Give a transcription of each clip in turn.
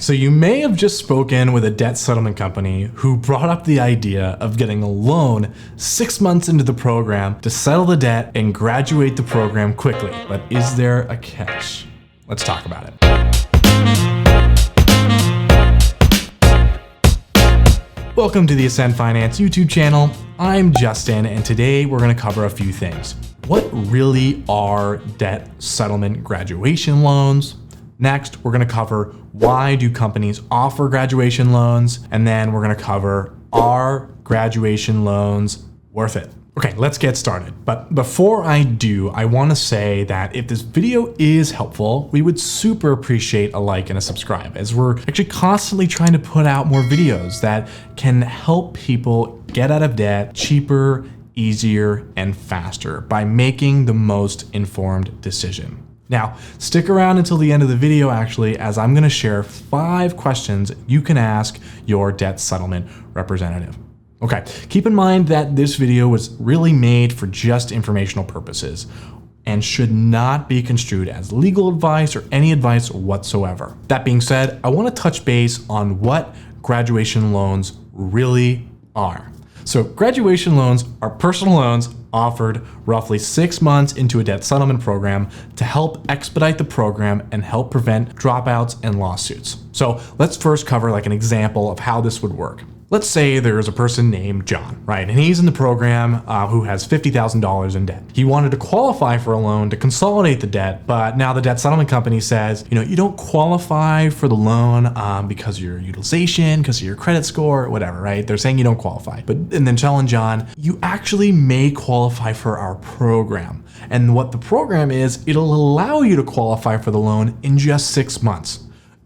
so you may have just spoken with a debt settlement company who brought up the idea of getting a loan 6 months into the program to settle the debt and graduate the program quickly. But is there a catch? Let's talk about it. Welcome to the Ascend Finance YouTube channel. I'm Justin, and today we're going to cover a few things. What really are debt settlement graduation loans? Next, we're going to cover why do companies offer graduation loans? And then we're going to cover, are graduation loans worth it? Okay, let's get started. But before I do, I want to say that if this video is helpful, we would super appreciate a like and a subscribe, as we're actually constantly trying to put out more videos that can help people get out of debt cheaper, easier, and faster by making the most informed decision. Now, stick around until the end of the video actually, as I'm going to share 5 questions you can ask your debt settlement representative. Okay, keep in mind that this video was really made for just informational purposes and should not be construed as legal advice or any advice whatsoever. That being said, I want to touch base on what graduation loans really are. So graduation loans are personal loans offered roughly 6 months into a debt settlement program to help expedite the program and help prevent dropouts and lawsuits. So let's first cover like an example of how this would work. Let's say there's a person named John, right? And he's in the program who has $50,000 in debt. He wanted to qualify for a loan to consolidate the debt, but now the debt settlement company says, you don't qualify for the loan because of your utilization, because of your credit score, whatever, right? They're saying you don't qualify. And then telling John, you actually may qualify for our program. And what the program is, it'll allow you to qualify for the loan in just 6 months.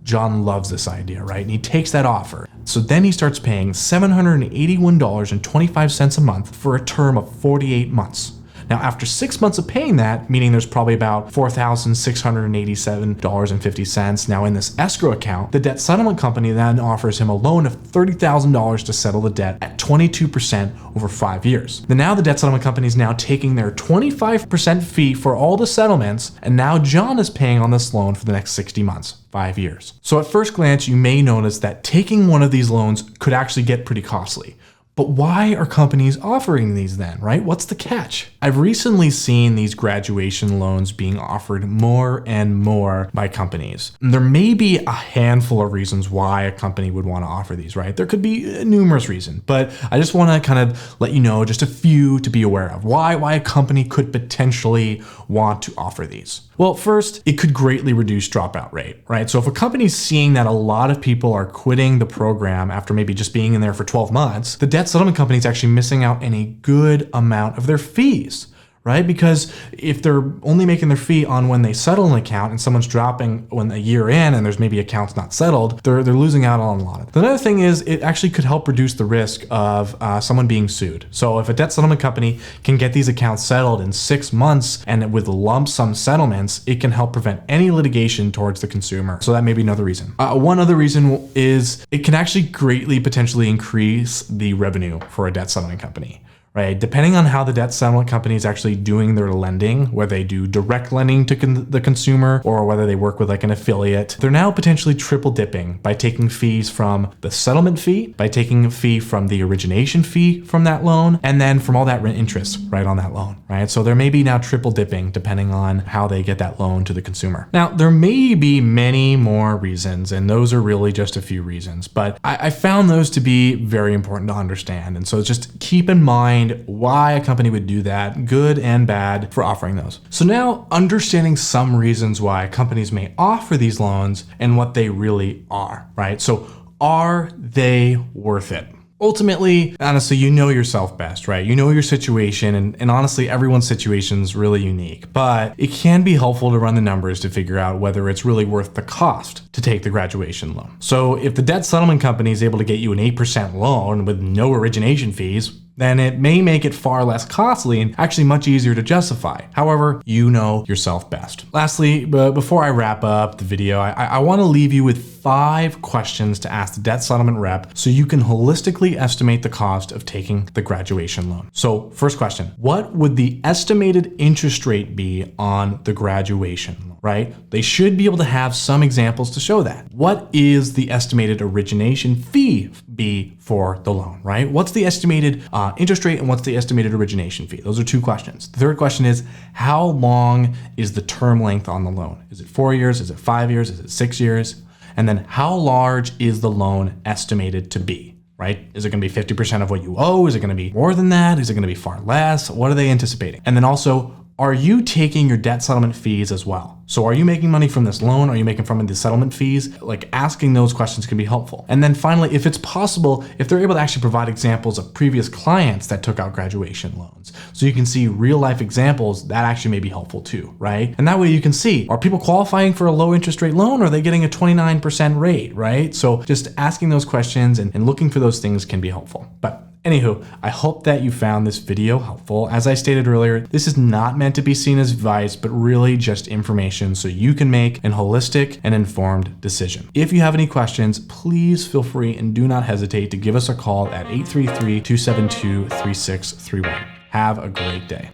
John loves this idea, right? And he takes that offer. So then he starts paying $781.25 a month for a term of 48 months. Now, after 6 months of paying that, meaning there's probably about $4,687.50 now in this escrow account, the debt settlement company then offers him a loan of $30,000 to settle the debt at 22% over 5 years. Now the debt settlement company is now taking their 25% fee for all the settlements, and now John is paying on this loan for the next 60 months. 5 years. So at first glance, you may notice that taking one of these loans could actually get pretty costly. But why are companies offering these then, right? What's the catch? I've recently seen these graduation loans being offered more and more by companies. And there may be a handful of reasons why a company would want to offer these, right? There could be numerous reasons, but I just want to kind of let you know just a few to be aware of. Why a company could potentially want to offer these. Well, first, it could greatly reduce dropout rate, right? So if a company's seeing that a lot of people are quitting the program after maybe just being in there for 12 months, the debt settlement company is actually missing out on a good amount of their fees, right? Because if they're only making their fee on when they settle an account and someone's dropping when a year in and there's maybe accounts not settled, they're losing out on a lot of it. Another thing is it actually could help reduce the risk of someone being sued. So if a debt settlement company can get these accounts settled in 6 months and with lump sum settlements, it can help prevent any litigation towards the consumer. So that may be another reason. One other reason is it can actually greatly potentially increase the revenue for a debt settlement company. Right? Depending on how the debt settlement company is actually doing their lending, whether they do direct lending to the consumer or whether they work with like an affiliate, they're now potentially triple dipping by taking fees from the settlement fee, by taking a fee from the origination fee from that loan, and then from all that interest right on that loan, right? So there may be now triple dipping depending on how they get that loan to the consumer. Now, there may be many more reasons, and those are really just a few reasons, but I found those to be very important to understand. And so just keep in mind why a company would do that, good and bad, for offering those. So now understanding some reasons why companies may offer these loans and what they really are, right? So are they worth it? Ultimately, honestly, you know yourself best, right? You know your situation, and honestly, everyone's situation is really unique, but it can be helpful to run the numbers to figure out whether it's really worth the cost to take the graduation loan. So if the debt settlement company is able to get you an 8% loan with no origination fees, then it may make it far less costly and actually much easier to justify. However, you know yourself best. Lastly, before I wrap up the video, I want to leave you with 5 questions to ask the debt settlement rep so you can holistically estimate the cost of taking the graduation loan. So first question, what would the estimated interest rate be on the graduation loan, right? They should be able to have some examples to show that. What is the estimated origination fee be for the loan, right? What's the estimated interest rate and what's the estimated origination fee? Those are 2 questions. The third question is, how long is the term length on the loan? Is it 4 years? Is it 5 years? Is it 6 years? And then how large is the loan estimated to be, right? Is it going to be 50% of what you owe? Is it going to be more than that? Is it going to be far less? What are they anticipating? And then also, are you taking your debt settlement fees as well? So are you making money from this loan? Are you making from the settlement fees? Like, asking those questions can be helpful. And then finally, if it's possible, if they're able to actually provide examples of previous clients that took out graduation loans, so you can see real life examples, that actually may be helpful too, right? And that way you can see, are people qualifying for a low interest rate loan? Or are they getting a 29% rate, right? So just asking those questions and looking for those things can be helpful. But anywho, I hope that you found this video helpful. As I stated earlier, this is not meant to be seen as advice, but really just information so you can make an holistic and informed decision. If you have any questions, please feel free and do not hesitate to give us a call at 833-272-3631. Have a great day.